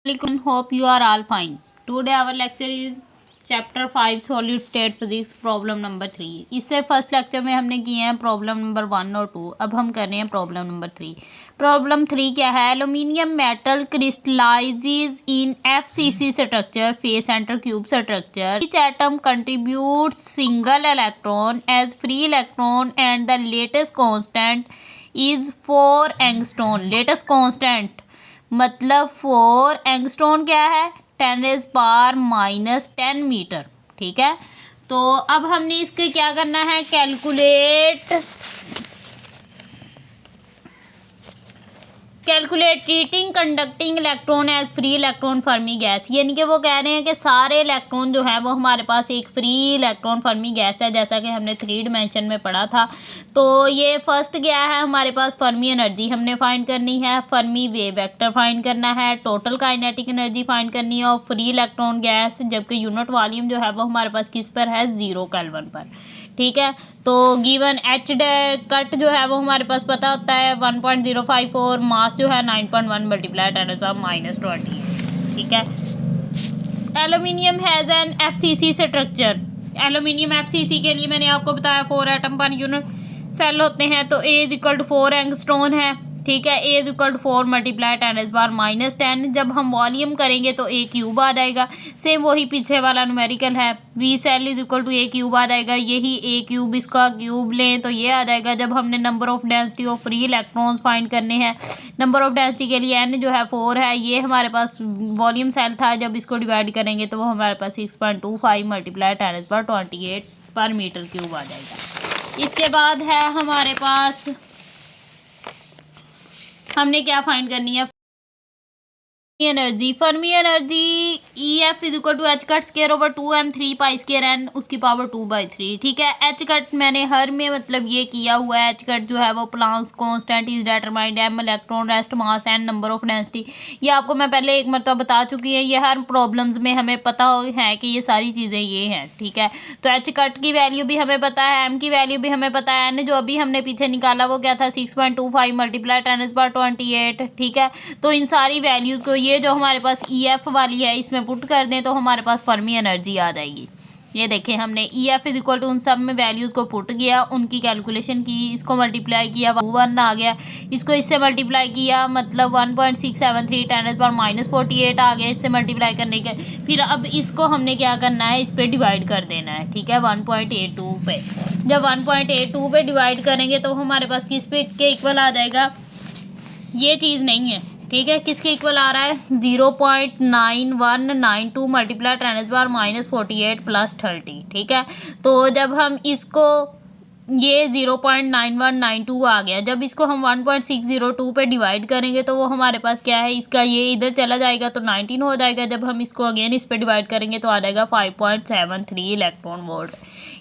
Alaikum, hope you are all fine. Today our lecture is chapter 5 solid state physics problem number 3. इससे first lecture में हमने किए हैं problem number 1 और 2. अब हम कर रहे हैं प्रॉब्लम नंबर 3. प्रॉब्लम 3 क्या है? Aluminium metal crystallises in FCC structure face centre cube structure. Each atom contributes single electron as free electron and the latest constant is 4 angstrom. latest constant मतलब 4 angstrom क्या है? 10⁻⁻10 मीटर. ठीक है, तो अब हमने इसके क्या करना है? Calculate treating conducting electron as free electron Fermi gas. यानी कि वो कह रहे हैं कि सारे इलेक्ट्रॉन जो है वो हमारे पास एक फ्री इलेक्ट्रॉन फर्मी गैस है, जैसा कि हमने 3 डिमेंशन में पढ़ा था. तो ये फर्स्ट क्या है हमारे पास? फर्मी एनर्जी हमने फाइंड करनी है, फर्मी वेव वेक्टर फाइंड करना है, टोटल काइनेटिक एनर्जी फाइंड करनी है और फ्री इलेक्ट्रॉन गैस, जबकि यूनिट वॉल्यूम जो है वो हमारे पास किस पर है? 0 केल्विन पर. ठीक है, तो गिवन एच कट जो है वो हमारे पास पता होता है 1.054, मास जो है 9.1 मल्टीप्लाई 10⁻⁻20. ठीक है, aluminium has an FCC structure. Aluminium FCC के लिए मैंने आपको बताया 4 एटम पर यूनिट सेल होते हैं, तो A = 4 एंगस्ट्रॉन है. ठीक है, A = 4 मल्टीप्लाई 10⁻⁻10. जब हम वॉल्यूम करेंगे तो A क्यूब आ जाएगा. सेम वही पीछे वाला न्यूमेरिकल है, V सेल = A क्यूब आ जाएगा. यही A क्यूब इसका क्यूब लें तो ये आ जाएगा. जब हमने number of density of free electrons find करने हैं, नंबर ऑफ डेंसिटी के लिए N जो है 4 है. ये हमारे पास वॉल्यूम सेल था, जब इसको डिवाइड करेंगे तो वो हमारे पास 6.25 मल्टीप्लाई 10⁻28 पर मीटर क्यूब आ जाएगा. इसके बाद है हमारे पास हमने क्या फाइंड करनी है? Energy. Fermi energy EF = H cut square over 2m 3 pi square n उसकी पावर 2/3. ठीक है, H कट मैंने हर में मतलब ये किया हुआ है. H कट जो है वो Planck's constant is determined, m electron rest mass n number of density. ये आपको मैं पहले एक मरतबा बता चुकी है. ये हर प्रॉब्लम्स में हमें पता है कि ये सारी चीज़ें ये हैं. ठीक है, तो H कट की वैल्यू भी हमें पता है, m की वैल्यू भी हमें पता है, n जो अभी हमने पीछे निकाला वो क्या था? 6.25 मल्टीप्लाई 10⁻28. ठीक है, तो इन सारी वैल्यूज़ को ये जो हमारे पास EF वाली है इसमें पुट कर दें तो हमारे पास फर्मी एनर्जी आ जाएगी. ये देखें, हमने EF = उन सब में वैल्यूज़ को पुट किया, उनकी कैलकुलेशन की, इसको मल्टीप्लाई किया 1 आ गया, इसको इससे मल्टीप्लाई किया मतलब 1.673 10⁻⁻48 आ गया इससे मल्टीप्लाई करने के. फिर अब इसको हमने क्या करना है? इस पर डिवाइड कर देना है. ठीक है, 1.82 पे. जब 1.82 पे डिवाइड करेंगे तो हमारे पास किस पे के इक्वल आ जाएगा? ये चीज़ नहीं है. ठीक है, किसके इक्वल आ रहा है? 0.9192 मल्टीप्लाई 10⁻⁻48 + 30. ठीक है, तो जब हम इसको ये 0.9192 आ गया, जब इसको हम 1.602 पे डिवाइड करेंगे तो वो हमारे पास क्या है? इसका ये इधर चला जाएगा तो 19 हो जाएगा. जब हम इसको अगेन इस पे डिवाइड करेंगे तो आ जाएगा 5.73 इलेक्ट्रॉन वोल्ट.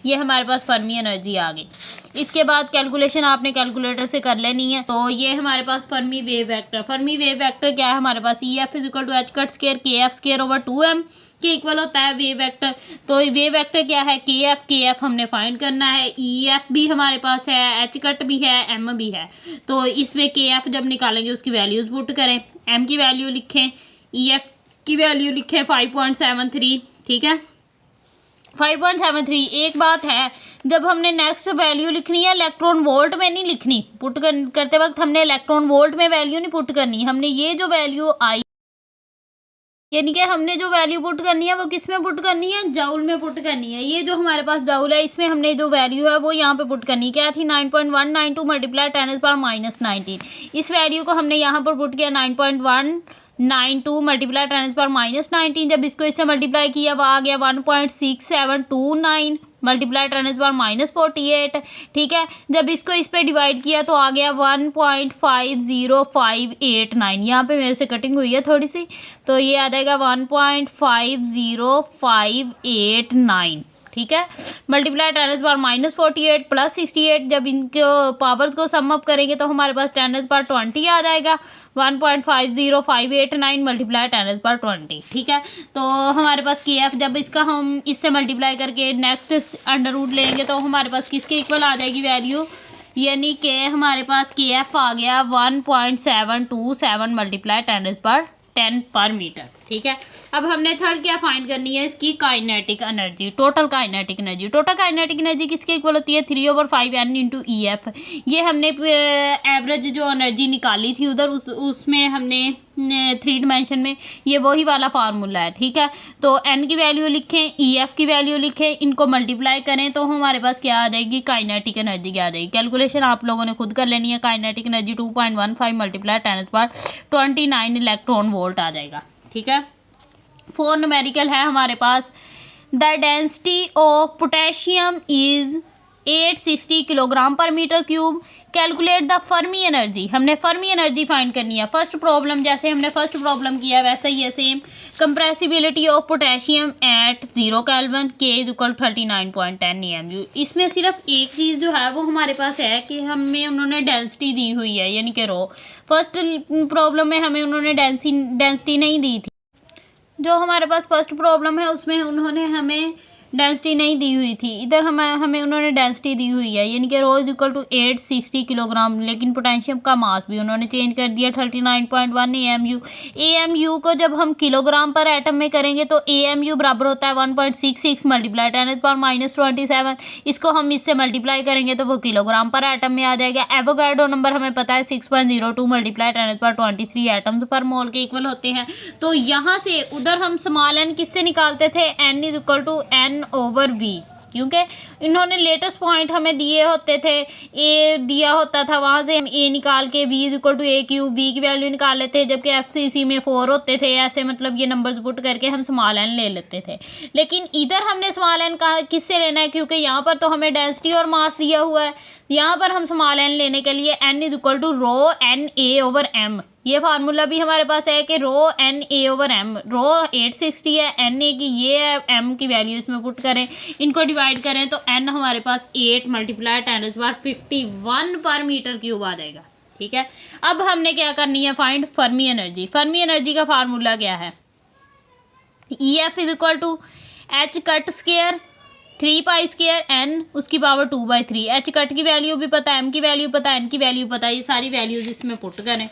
ये हमारे पास फर्मी एनर्जी आ गई. इसके बाद कैलकुलेशन आपने कैलकुलेटर से कर लेनी है. तो ये हमारे पास Fermi wave vector. Fermi wave vector क्या है हमारे पास? EF = H cut square KF square over 2m के इक्वल होता है वेव वेक्टर. तो वेव वेक्टर क्या है? KF हमने फाइंड करना है. EF भी हमारे पास है, H कट भी है, M भी है. तो इसमें KF जब निकालेंगे उसकी वैल्यूज़ पुट करें, M की वैल्यू लिखें, EF की वैल्यू लिखें 5.73. ठीक है, 5.73. एक बात है, जब हमने नेक्स्ट वैल्यू लिखनी है इलेक्ट्रॉन वोल्ट में नहीं लिखनी. पुट करते वक्त हमने इलेक्ट्रॉन वोल्ट में वैल्यू नहीं पुट करनी. हमने ये जो वैल्यू आई यानी कि हमने जो वैल्यू पुट करनी है वो किस में पुट करनी है? जाउल में पुट करनी है. ये जो हमारे पास जाउल है इसमें हमने जो वैल्यू है वो यहाँ पे पुट करनी. क्या थी? 9.192 मल्टीप्लाई 10⁻⁻19. इस वैल्यू को हमने यहाँ पर पुट किया 9.192 मल्टीप्लाई 10⁻⁻19. जब इसको इससे मल्टीप्लाई किया वो आ गया 1.6729 मल्टीप्लाई 10⁻⁻48. ठीक है, जब इसको इस पे डिवाइड किया तो आ गया 1.50589. यहाँ पे मेरे से कटिंग हुई है थोड़ी सी, तो ये आ जाएगा 1.50589. ठीक है, मल्टीप्लाई 10⁻⁻48 + 68. जब इनको पावर्स को सम अप करेंगे तो हमारे पास 10⁻20 आ जाएगा. 1.50589 मल्टीप्लाई 10⁻20. ठीक है, तो हमारे पास KF जब इसका हम इससे मल्टीप्लाई करके नेक्स्ट अंडर रूट लेंगे तो हमारे पास किसके इक्वल आ जाएगी वैल्यू? यानी कि हमारे पास KF आ गया 1.727 मल्टीप्लाई 10⁻ 10 पर मीटर। ठीक है, अब हमने थर्ड क्या फाइंड करनी है, इसकी kinetic energy, total kinetic energy. Total kinetic energy किसके इक्वल होती है, 3/5 n इंटू EF। ये हमने एवरेज जो एनर्जी निकाली थी उधर उसमें हमने 3 डिमेंशन में, ये वही वाला फार्मूला है। ठीक है, तो n की वैल्यू लिखें, EF की वैल्यू लिखें, इनको मल्टीप्लाई करें तो हमारे पास क्या आ जाएगी, काइनेटिक एनर्जी क्या आ जाएगी। कैलकुलेशन आप लोगों ने खुद कर लेनी है। Kinetic energy 2.15 multiply 10⁻29 electron volt आ जाएगा। ठीक है, 4 न्यूमेरिकल है हमारे पास। The density of potassium is 860 kilogram per metre cube. Calculate the Fermi energy, हमने फर्मी एनर्जी फाइंड करनी है। फर्स्ट प्रॉब्लम जैसे हमने फर्स्ट प्रॉब्लम किया वैसा ही है same. Compressibility of potassium at 0 kelvin, K is equal 39.10 EMU। इसमें सिर्फ एक चीज़ जो है वो हमारे पास है कि हमें उन्होंने डेंसिटी दी हुई है, यानी कि रो। फर्स्ट प्रॉब्लम में हमें उन्होंने डेंसिटी नहीं दी थी। जो हमारे पास फर्स्ट प्रॉब्लम है उसमें उन्होंने हमें डेंसिटी नहीं दी हुई थी, इधर हमें उन्होंने डेंसिटी दी हुई है, यानी कि रो इज इक्वल टू 860 किलोग्राम। लेकिन पोटेशियम का मास भी उन्होंने चेंज कर दिया 39.1 AMU। AMU को जब हम किलोग्राम पर एटम में करेंगे तो AMU बराबर होता है 1.66 मल्टीप्लाई 10⁻⁻27। इसको हम इससे मल्टीप्लाई करेंगे तो वो किलोग्राम पर एटम में आ जाएगा। एवोगाड्रो नंबर हमें पता है 6.02 मल्टीप्लाई 10⁻23 एटम्स पर मोल के इक्वल होते हैं। तो यहाँ से उधर हम स्मॉल n किससे निकालते थे, n is equal to n/v, क्योंकि इन्होंने लेटेस्ट पॉइंट हमें दिए होते थे, a दिया होता था, वहाँ से हम a निकाल के v is equal to a³ v की वैल्यू निकाल लेते हैं, जबकि FCC में 4 होते थे। ऐसे मतलब ये नंबर्स पुट करके हम स्मॉल n ले लेते थे। लेकिन इधर हमने स्मॉल n का किससे लेना है, क्योंकि यहाँ पर तो हमें डेंसिटी और मास दिया हुआ है। यहाँ पर हम स्मॉल n लेने के लिए n is equal to rho NA/m, ये फार्मूला भी हमारे पास है कि रो NA/m, रो 860 है, NA की ये है, m की वैल्यू इसमें पुट करें, इनको डिवाइड करें तो n हमारे पास 8 मल्टीप्लाई 10⁻51 पर मीटर क्यूब आ जाएगा। ठीक है, अब हमने क्या करनी है, find Fermi energy. Fermi energy का फार्मूला क्या है, EF is equal to h cut square 3π² n उसकी पावर 2/3। h कट की वैल्यू भी पता है, m की वैल्यू पता है, n की वैल्यू पता है, ये सारी वैल्यूज़ इसमें पुट करें।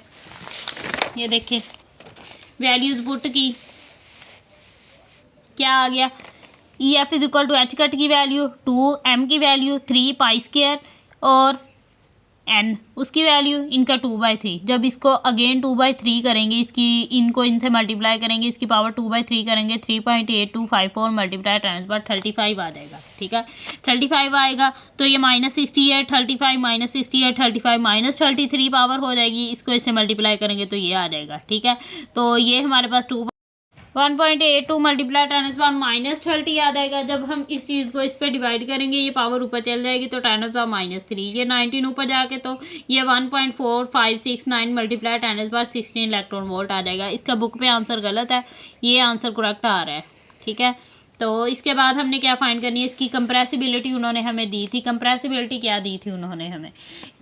ये देखें वैल्यूज़ पुट की, क्या आ गया, EF is equal to h cut की वैल्यू 2, m की वैल्यू 3π² और n उसकी वैल्यू इनका 2/3। जब इसको अगेन 2/3 करेंगे, इसकी इनको इनसे मल्टीप्लाई करेंगे, इसकी पावर 2/3 करेंगे, 3.8254 मल्टीप्लाई 10⁻35 आ जाएगा। ठीक है, 35 आएगा तो ये -60 है, 35 -60 है, 35 -33 पावर हो जाएगी, इसको इससे मल्टीप्लाई करेंगे तो ये आ जाएगा। ठीक है, तो ये हमारे पास 1.82 मल्टीप्लाई 10⁻30 आ जाएगा। जब हम इस चीज़ को इस पर डिवाइड करेंगे ये पावर ऊपर चल जाएगी तो 10⁻3, ये 19 ऊपर जाके तो ये 1.4569 मल्टीप्लाई 10⁻16 इलेक्ट्रॉन वोल्ट आ जाएगा। इसका बुक पे आंसर गलत है, ये आंसर करेक्ट आ रहा है। ठीक है, तो इसके बाद हमने क्या फाइंड करनी है, इसकी कंप्रेसिबिलिटी उन्होंने हमें दी थी। कंप्रेसिबिलिटी क्या दी थी उन्होंने हमें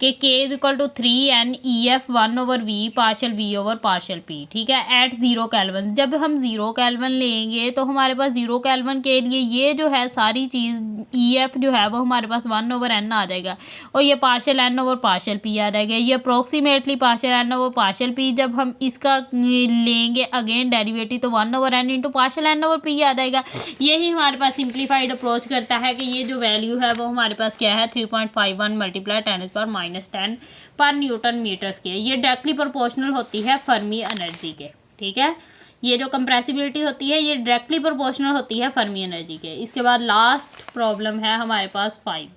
कि K is equal to 3n EF 1/v partial v partial p। ठीक है, एट 0 केल्विन। जब हम 0 केल्विन लेंगे तो हमारे पास 0 केल्विन के लिए ये जो है सारी चीज़ EF जो है वो हमारे पास 1/n आ जाएगा और ये पार्शल n पार्शल p आ जाएगा। ये approximately partial n partial p, जब हम इसका लेंगे अगेन डेरिवेटिव तो 1/n into partial n p आ जाएगा। यही हमारे पास सिंप्लीफाइड अप्रोच करता है कि ये जो वैल्यू है वो हमारे पास क्या है, 3.51 मल्टीप्लाई 10⁻10 पर न्यूटन मीटर्स के। ये डायरेक्टली प्रोपोर्शनल होती है फर्मी एनर्जी के। ठीक है, ये जो कंप्रेसिबिलिटी होती है ये डायरेक्टली प्रोपोर्शनल होती है फर्मी एनर्जी के। इसके बाद लास्ट प्रॉब्लम है हमारे पास 5।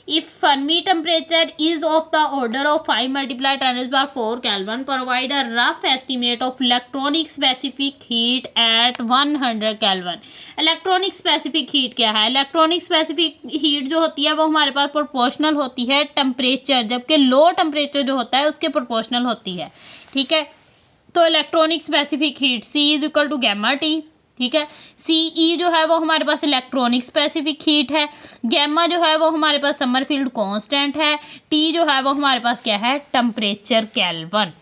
If Fermi temperature is of the order of 5 multiply 10⁻4 kelvin, provide a rough estimate of electronic specific heat at 100 kelvin. Electronic specific heat क्या है, इलेक्ट्रॉनिक स्पेसिफिक हीट जो होती है वो हमारे पास प्रोपोर्शनल होती है टेम्परेचर, जबकि लो टेम्परेचर जो होता है उसके प्रोपोर्शनल होती है। ठीक है, तो electronic specific heat C is equal to gamma T। ठीक है, CE जो है वो हमारे पास इलेक्ट्रॉनिक स्पेसिफिक हीट है, गैमा जो है वो हमारे पास समरफील्ड कांस्टेंट है, T जो है वो हमारे पास क्या है, टेम्परेचर केल्विन।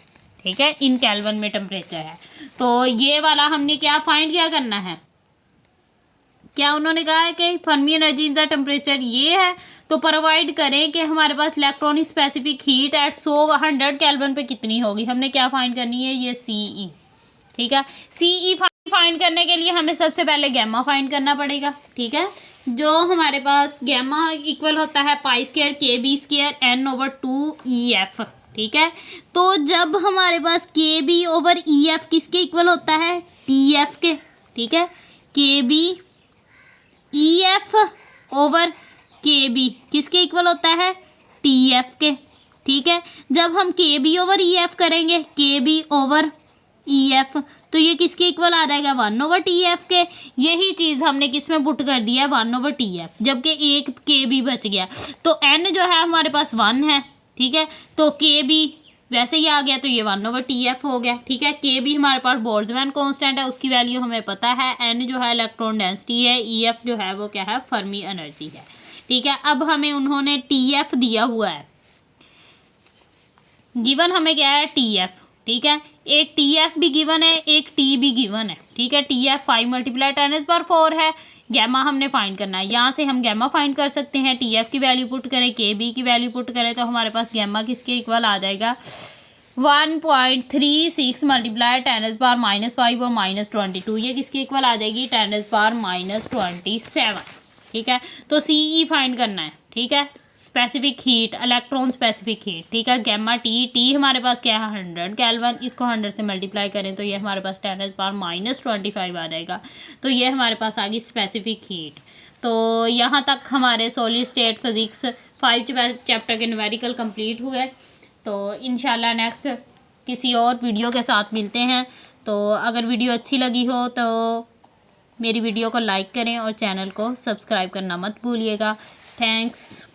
ठीक है, इन केल्विन में टेम्परेचर है। तो ये वाला हमने क्या फाइंड क्या करना है, क्या उन्होंने कहा है कि Fermi energy in the temperature ये है, तो प्रोवाइड करें कि हमारे पास electronic specific heat at 100 kelvin पे कितनी होगी। हमने क्या फाइंड करनी है, ये CE। ठीक है। CE फाइंड करने के लिए हमें सबसे पहले गैमा फाइंड करना पड़ेगा, ठीक है। जो हमारे पास गैमा इक्वल होता है pi square KB² N/2 EF, ठीक है। तो जब हमारे पास KB/EF किसके इक्वल होता है, TF के, ठीक है। KB/EF/KB किसके इक्वल होता है, TF के, ठीक है। जब हम KB/EF करेंगे, KB/EF, तो ये किसके इक्वल आ जाएगा, 1/TF के। यही चीज़ हमने किस में पुट कर दिया है, 1/TF, जबकि एक KB बच गया। तो N जो है हमारे पास 1 है, ठीक है। तो KB वैसे ही आ गया, तो ये 1/TF हो गया, ठीक है। KB हमारे पास बोल्ट्जमैन कांस्टेंट है, उसकी वैल्यू हमें पता है। N जो है इलेक्ट्रॉन डेंसिटी है, EF जो है वो क्या है, फर्मी एनर्जी है, ठीक है। अब हमें उन्होंने TF दिया हुआ है, गिवन हमें क्या है, TF, ठीक है। एक TF भी गिवन है, एक T भी गिवन है, ठीक है। TF 5 × 10⁴ है। गैमा हमने फाइंड करना है, यहाँ से हम गैमा फाइंड कर सकते हैं। TF की वैल्यू पुट करें, KB की वैल्यू पुट करें, तो हमारे पास गैमा किसके इक्वल आ जाएगा, 1.36 × 10⁻⁻5 और -22, ये किसके इक्वल आ जाएगी, 10⁻⁻27, ठीक है। तो CE फाइंड करना है, ठीक है। Specific heat, electron specific heat, ठीक है। गैमा T हमारे पास क्या है, 100 केल्विन, इसको 100 से मल्टीप्लाई करें तो ये हमारे पास 10⁻⁻25 आ जाएगा। तो ये हमारे पास आ गई स्पेसिफिक हीट। तो यहाँ तक हमारे सॉलिड स्टेट फिजिक्स 5 चैप्टर के न्यूमेरिकल कंप्लीट हुए। तो इंशाल्लाह नेक्स्ट किसी और वीडियो के साथ मिलते हैं। तो अगर वीडियो अच्छी लगी हो तो मेरी वीडियो को लाइक करें और चैनल को सब्सक्राइब करना मत भूलिएगा। थैंक्स।